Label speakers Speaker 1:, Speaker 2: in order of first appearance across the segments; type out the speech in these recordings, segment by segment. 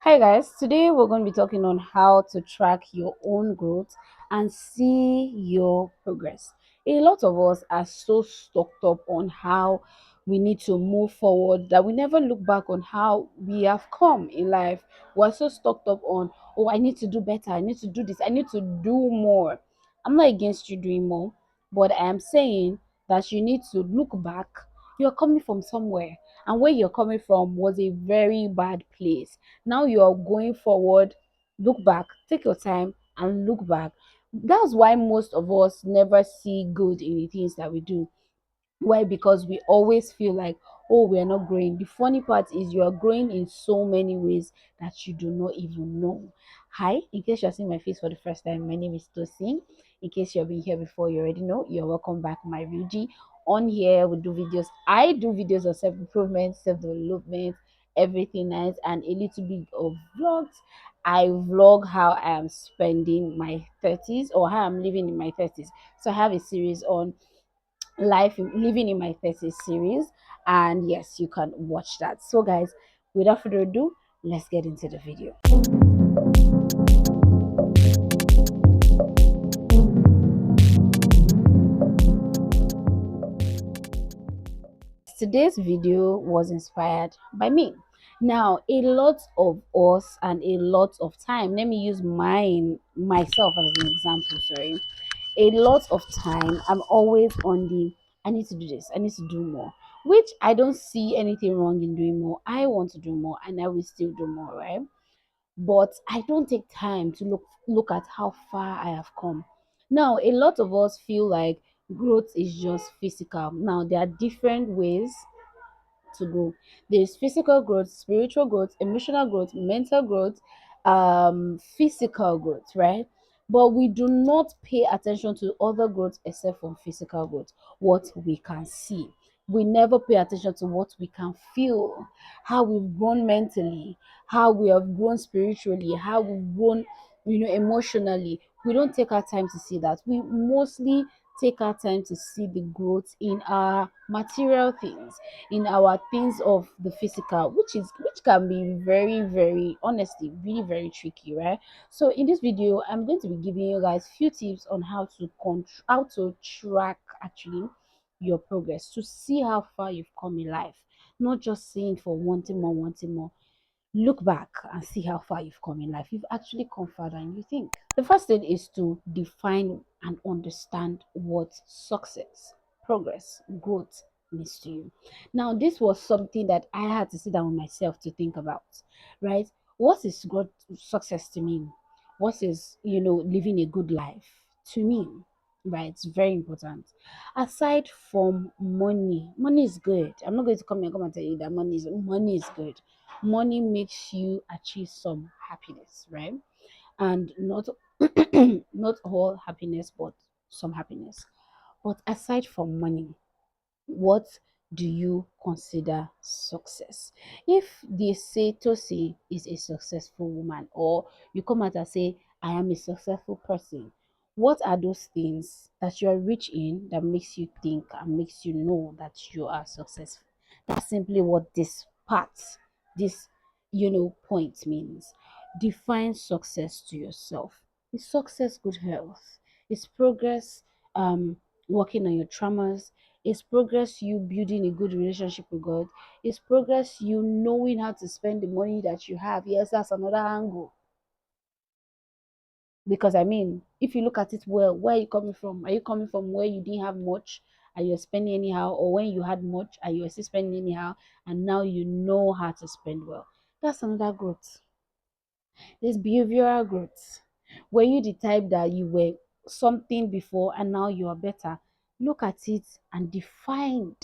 Speaker 1: Hi guys, today we're going to be talking on how to track your own growth and see your progress. A lot of us are so stuck up on how we need to move forward that we never look back on how we have come in life. We're so stuck up on, oh, I need to do better, I need to do this, I need to do more. I'm not against you doing more, but I am saying that you need to look back. You're coming from somewhere, and where you're coming from was a very bad place. Now you're going forward. Look back, take your time and look back. That's why most of us never see good in the things that we do. Why? Because we always feel like, oh, we're not growing. The funny part is you are growing in so many ways that you do not even know. Hi, in case you're seeing my face for the first time, my name is Tosin. In case you've been here before, you already know, you're welcome back, my Ruji. On here we do videos. I do videos of self-improvement, self-development, everything nice, and a little bit of vlogs. I vlog how I am spending my 30s or how I'm living in my 30s. So I have a series on living in my 30s series, and yes, you can watch that. So guys, without further ado, let's get into the video. Today's video was inspired by me. Now, a lot of us and a lot of time, let me use myself as an example. Sorry, a lot of time I'm always on the, I need to do this, I need to do more, which I don't see anything wrong in doing more. I want to do more and I will still do more, right? But I don't take time to look at how far I have come. Now, a lot of us feel like growth is just physical. Now, there are different ways to grow. There's physical growth, spiritual growth, emotional growth, mental growth, physical growth, right? But we do not pay attention to other growth except from physical growth, what we can see. We never pay attention to what we can feel, how we've grown mentally, how we have grown spiritually, how we've grown, emotionally. We don't take our time to see that. We mostly take our time to see the growth in our material things, in our things of the physical, which can be very, very, honestly, really very tricky, right? So in this video, I'm going to be giving you guys few tips on how to track actually your progress, to see how far you've come in life, not just saying for wanting more. Look back and see how far you've come in life. You've actually come further than you think. The first thing is to define and understand what success, progress, growth means to you. Now, this was something that I had to sit down with myself to think about, right? What is growth, success to me? What is, living a good life to me? Right, it's very important. Aside from money, money is good. I'm not going to come and tell you that money is good. Money makes you achieve some happiness, right? And not not all happiness, but some happiness. But aside from money, what do you consider success? If they say Tosi is a successful woman, or you come out and say I am a successful person, what are those things that you are rich in that makes you think and makes you know that you are successful? That's simply what this part, this point means. Define success to yourself. Is success good health? Is progress working on your traumas? Is progress you building a good relationship with God? Is progress you knowing how to spend the money that you have? Yes, that's another angle. Because I mean, if you look at it well, where are you coming from? Are you coming from where you didn't have much and you're spending anyhow, or when you had much and you're still spending anyhow, and now you know how to spend well? That's another growth. There's behavioral growth. Were you the type that you were something before and now you are better? Look at it and define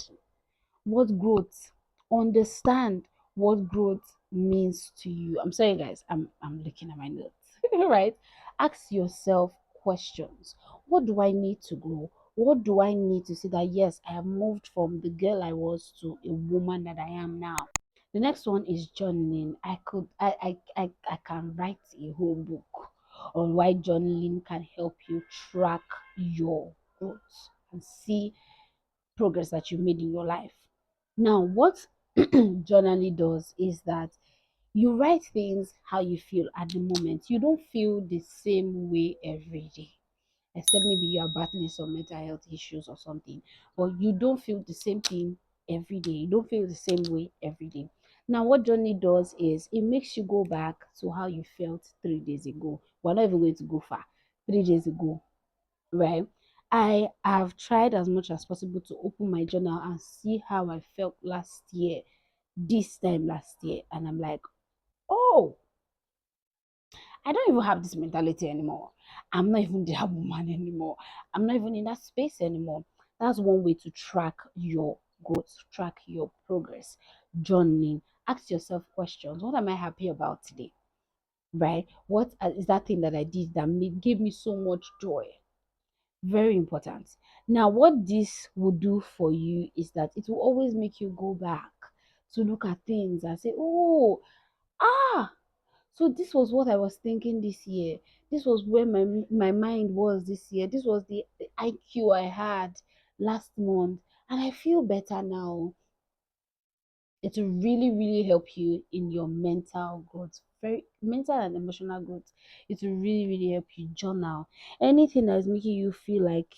Speaker 1: what growth, understand what growth means to you. I'm sorry guys, I'm looking at my notes. Right? Ask yourself questions. What do I need to grow? What do I need to see that yes, I have moved from the girl I was to a woman that I am now? The next one is journaling. I can write a whole book on why journaling can help you track your growth and see progress that you made in your life. Now, what journaling does is that You write things how you feel at the moment. You don't feel the same way every day, except maybe you are battling some mental health issues or something, but you don't feel the same thing every day. You don't feel the same way every day. Now, what journey does is it makes you go back to how you felt 3 days ago. We're not even going to go far. 3 days ago, right? I have tried as much as possible to open my journal and see how I felt last year, this time last year, and I'm like, oh, I don't even have this mentality anymore. I'm not even that woman anymore. I'm not even in that space anymore. That's one way to track your growth, track your progress. Journaling. Ask yourself questions. What am I happy about today? Right? What is that thing that I did that gave me so much joy? Very important. Now, what this will do for you is that it will always make you go back to look at things and say, oh, ah, so this was what I was thinking this year. This was where my mind was this year. This was the IQ I had last month. And I feel better now. It will really, really help you in your mental growth. Very mental and emotional growth. It will really, really help you journal. Anything that is making you feel like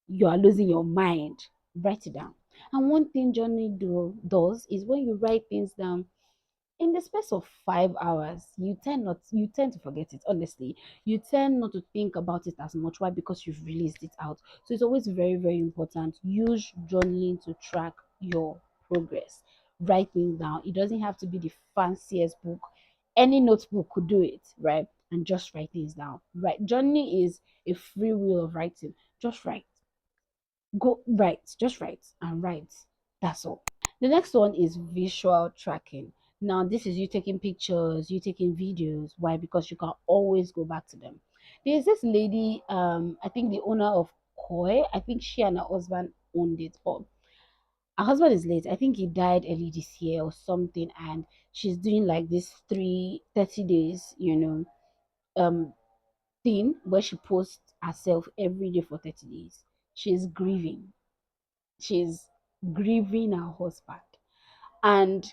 Speaker 1: you are losing your mind, write it down. And one thing does is when you write things down, in the space of 5 hours, you tend to forget it. Honestly, you tend not to think about it as much. Why? Because you've released it out. So it's always very, very important. Use journaling to track your progress. Write things down. It doesn't have to be the fanciest book. Any notebook could do it, right? And just write things down. Right. Journaling is a free will of writing. Just write. Go write. Just write and write. That's all. The next one is visual tracking. Now, this is you taking pictures, you taking videos. Why? Because you can always go back to them. There's this lady, I think the owner of Koi, I think she and her husband owned it, but her husband is late. I think he died early this year or something, and she's doing like this 30 days, um, thing where she posts herself every day for 30 days. She's grieving. She's grieving her husband. And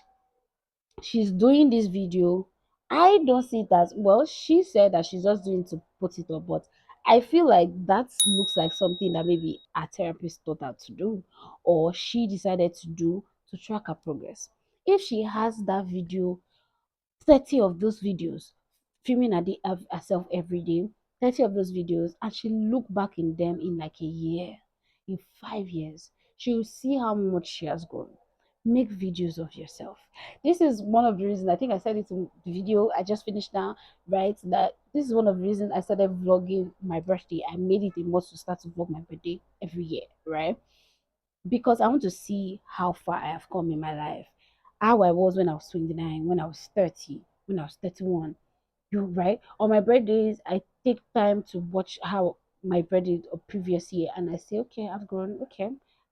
Speaker 1: she's doing this video. I don't see it as well. She said that she's just doing to put it up, but I feel like that looks like something that maybe a therapist taught her to do, or she decided to do to track her progress. If she has that video, 30 of those videos, filming herself every day, 30 of those videos, and she look back in them in like a year, in 5 years, she will see how much she has grown. Make videos of yourself. This is one of the reasons, I think I said it in the video I just finished now, right? That this is one of the reasons I started vlogging my birthday. I made it a must to start to vlog my birthday every year, right? Because I want to see how far I have come in my life. How I was when I was 29, when I was 30, when I was 31. You right? On my birthdays, I take time to watch how my birthday of previous year and I say, okay, I've grown, okay.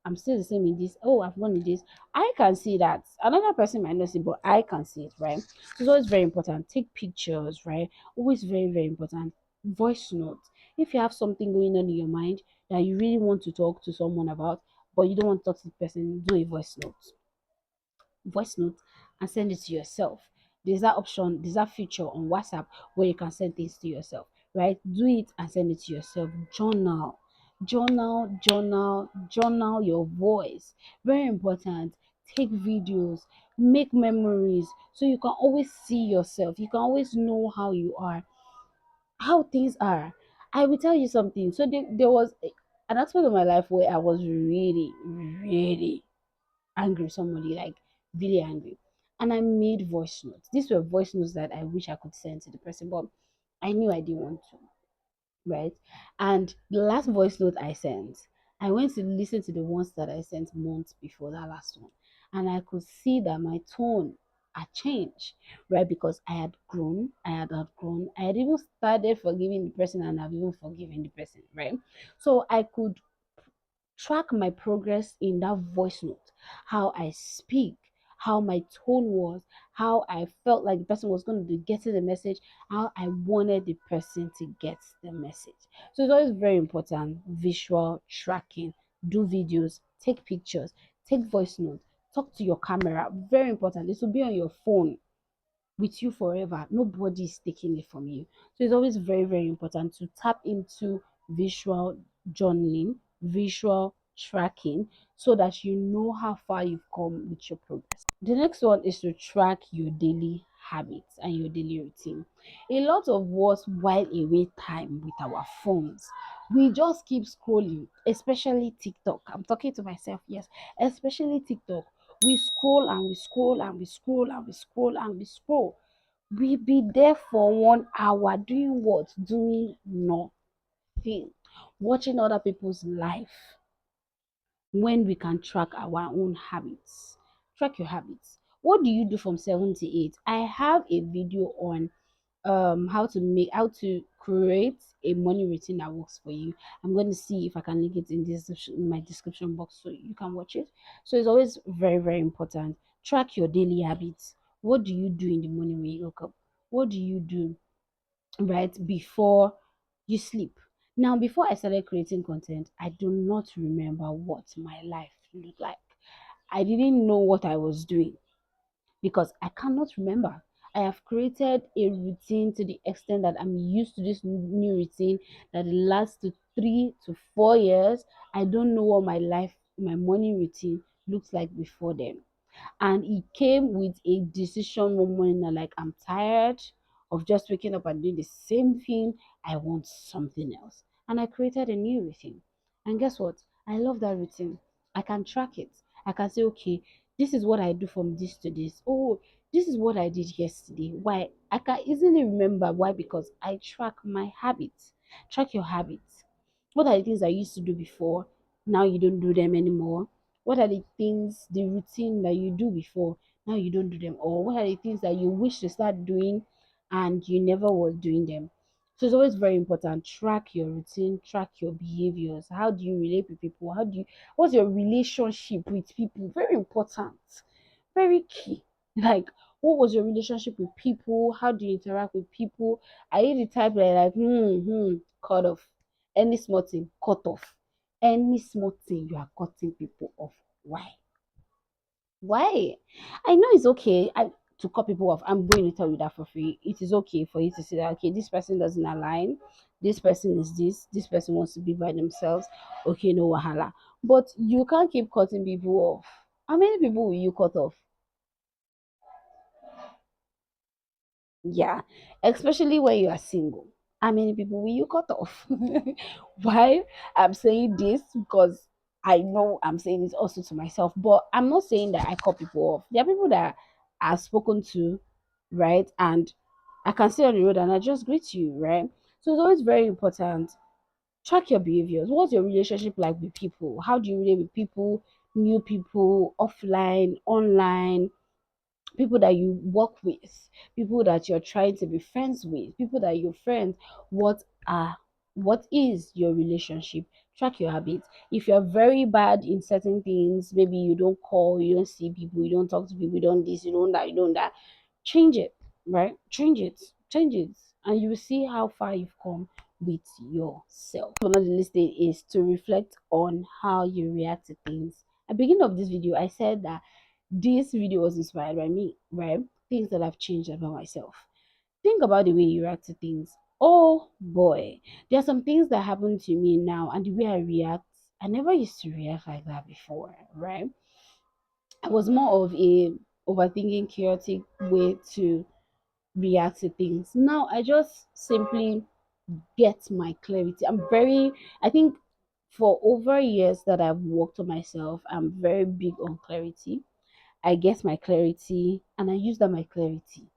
Speaker 1: I'm still the same in this. Oh, I've grown in this. I can see that. Another person might not see, but I can see it, right? So it's always very important. Take pictures, right? Always very, very important. Voice notes. If you have something going on in your mind that you really want to talk to someone about, but you don't want to talk to the person, do a voice note and send it to yourself. There's that option, there's that feature on WhatsApp where you can send things to yourself, right? Do it and send it to yourself. Journal your voice. Very important. Take videos, make memories so you can always see yourself. You can always know how you are, how things are. I will tell you something. So there was an aspect of my life where I was really, really angry with somebody, like really angry. And I made voice notes. These were voice notes that I wish I could send to the person, but I knew I didn't want to, right? And the last voice note I sent, I went to listen to the ones that I sent months before that last one. And I could see that my tone had changed, right? Because I had grown, I had outgrown, I had even started forgiving the person and I've even forgiven the person, right? So I could track my progress in that voice note, how I speak, how my tone was, how I felt like the person was going to be getting the message, how I wanted the person to get the message. So it's always very important. Visual tracking, do videos, take pictures, take voice notes, talk to your camera. Very important. This will be on your phone. with you forever. Nobody is taking it from you. So it's always very, very important to tap into visual journaling, visual tracking, so that you know how far you've come with your progress. The next one is to track your daily habits and your daily routine. A lot of us while away time with our phones. We just keep scrolling, especially TikTok. I'm talking to myself, yes, especially TikTok. We scroll and we scroll and we scroll and we scroll and we scroll. We be there for 1 hour doing what? Doing nothing. Watching other people's life when we can track our own habits. Track your habits. What do you do from 7 to 8? I have a video on how to create a morning routine that works for you. I'm going to see if I can link it in this in my description box so you can watch it. So it's always very, very important. Track your daily habits. What do you do in the morning when you wake up? What do you do right before you sleep? Now, before I started creating content, I do not remember what my life looked like. I didn't know what I was doing because I cannot remember. I have created a routine to the extent that I'm used to this new routine that lasts to 3 to 4 years. I don't know what my morning routine looks like before then. And it came with a decision one morning that, like, I'm tired of just waking up and doing the same thing. I want something else. And I created a new routine. And guess what? I love that routine. I can track it. I can say, okay, this is what I do from this to this. Oh, this is what I did yesterday. Why? I can easily remember why, because I track my habits. Track your habits. What are the things I used to do before? Now you don't do them anymore. What are the things, the routine that you do before, now you don't do them? Or what are the things that you wish to start doing and you never was doing them? So it's always very important. Track your routine, track your behaviors. How do you relate with people? What's your relationship with people? Very important, very key. Like, what was your relationship with people? How do you interact with people? Are you the type that, like, cut off any small thing, cut off any small thing, you are cutting people off? Why? Why? I know it's okay to cut people off. I'm going to tell you that for free. It is okay for you to say that, okay, this person doesn't align. This person is this. This person wants to be by themselves. Okay, no wahala. But you can't keep cutting people off. How many people will you cut off? Yeah, especially when you are single. How many people will you cut off? Why I'm saying this? Because I know I'm saying this also to myself, but I'm not saying that I cut people off. There are people that I've spoken to, right? And I can sit on the road and I just greet you, right? So it's always very important. Track your behaviors. What's your relationship like with people? How do you relate with people, new people, offline, online? People that you work with, people that you're trying to be friends with, people that you're friends. Are what is your relationship? Track your habits. If you're very bad in certain things, maybe you don't call, you don't see people, you don't talk to people, you don't this, you don't that, you don't that, change it, right? Change it, and you will see how far you've come with yourself. One of the listing is to reflect on how you react to things. At the beginning of this video, I said that this video was inspired by me, right? Things that I've changed about myself. Think about the way you react to things. Oh boy, there are some things that happen to me now, and the way I react, I never used to react like that before, right? I was more of a overthinking, chaotic way to react to things. Now I just simply get my clarity. I think for over years that I've worked on myself, I'm very big on clarity. I get my clarity and I use that my clarity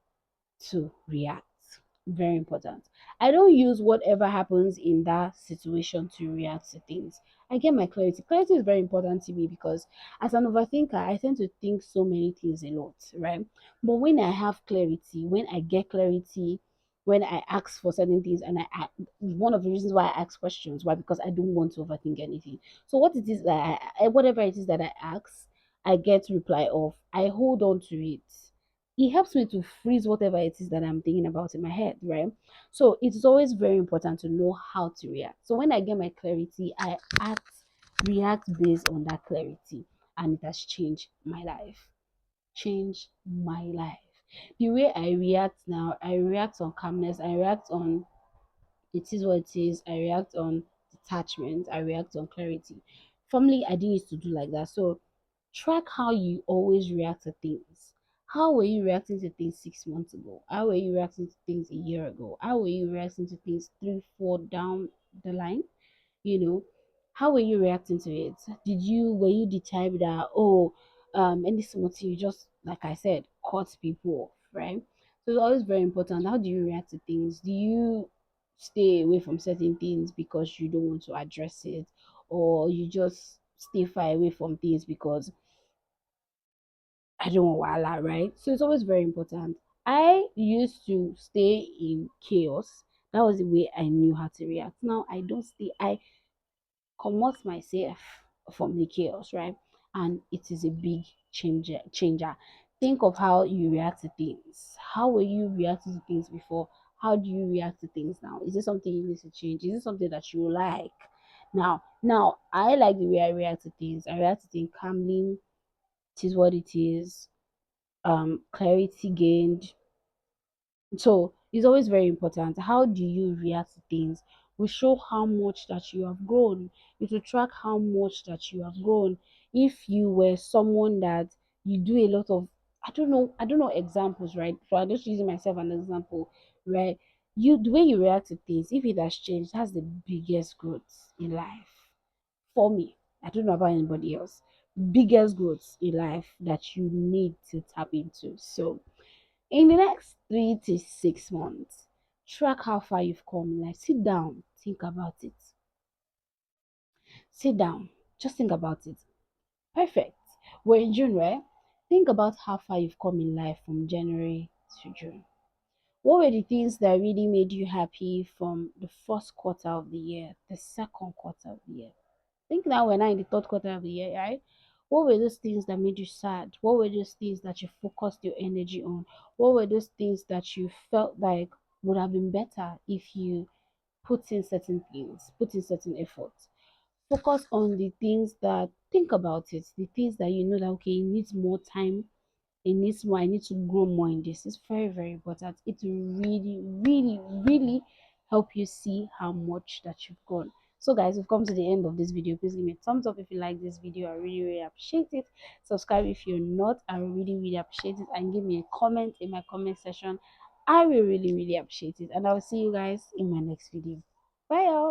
Speaker 1: to react. Very important. I don't use whatever happens in that situation to react to things. I get my clarity. Clarity is very important to me because as an overthinker, I tend to think so many things a lot, right? But when I have clarity, when I get clarity, when I ask for certain things, and one of the reasons why I ask questions, why? Because I don't want to overthink anything. So what it is that whatever it is that I ask, I get reply of. I hold on to it. It helps me to freeze whatever it is that I'm thinking about in my head, right? So it's always very important to know how to react. So when I get my clarity, I react based on that clarity, and it has changed my life. Changed my life. The way I react now, I react on calmness, I react on it is what it is, I react on detachment, I react on clarity. Formerly, I didn't used to do like that. So track how you always react to things. How were you reacting to things 6 months ago? How were you reacting to things a year ago? How were you reacting to things three, four down the line? You know, how were you reacting to it? Were you the type that, oh, any small thing, you just, like I said, cut people off, right? So it's always very important. How do you react to things? Do you stay away from certain things because you don't want to address it, or you just stay far away from things because I don't want wala, right? So it's always very important. I used to stay in chaos. That was the way I knew how to react. Now I don't stay. I comot myself from the chaos, right? And it is a big changer. Think of how you react to things. How were you reacting to things before? How do you react to things now? Is it something you need to change? Is it something that you like? Now I like the way I react to things. I react to things calmly. It is what it is. Clarity gained. So it's always very important. How do you react to things? Will show how much that you have grown. It will track how much that you have grown. If you were someone that you do a lot of, I don't know examples, right? So I'm just using myself as an example, right? The way you react to things, if it has changed, that's the biggest growth in life. For me, I don't know about anybody else. Biggest growth in life that you need to tap into. So in the next 3 to 6 months, track how far you've come. Like, sit down, think about it. Sit down, just think about it. Perfect. We're in June, right? Think about how far you've come in life from January to June. What were the things that really made you happy from the first quarter of the year, the second quarter of the year? Think now we're now in the third quarter of the year, right? What were those things that made you sad? What were those things that you focused your energy on? What were those things that you felt like would have been better if you put in certain things, put in certain efforts? Focus on the things that, think about it, the things that you know that, okay, it needs more time, it needs more, I need to grow more in this. It's very, very important. It will really, really, really help you see how much that you've grown. So guys, we've come to the end of this video. Please give me a thumbs up if you like this video. I really, really appreciate it. Subscribe if you're not. I really, really appreciate it. And give me a comment in my comment section. I will really, really appreciate it. And I will see you guys in my next video. Bye y'all.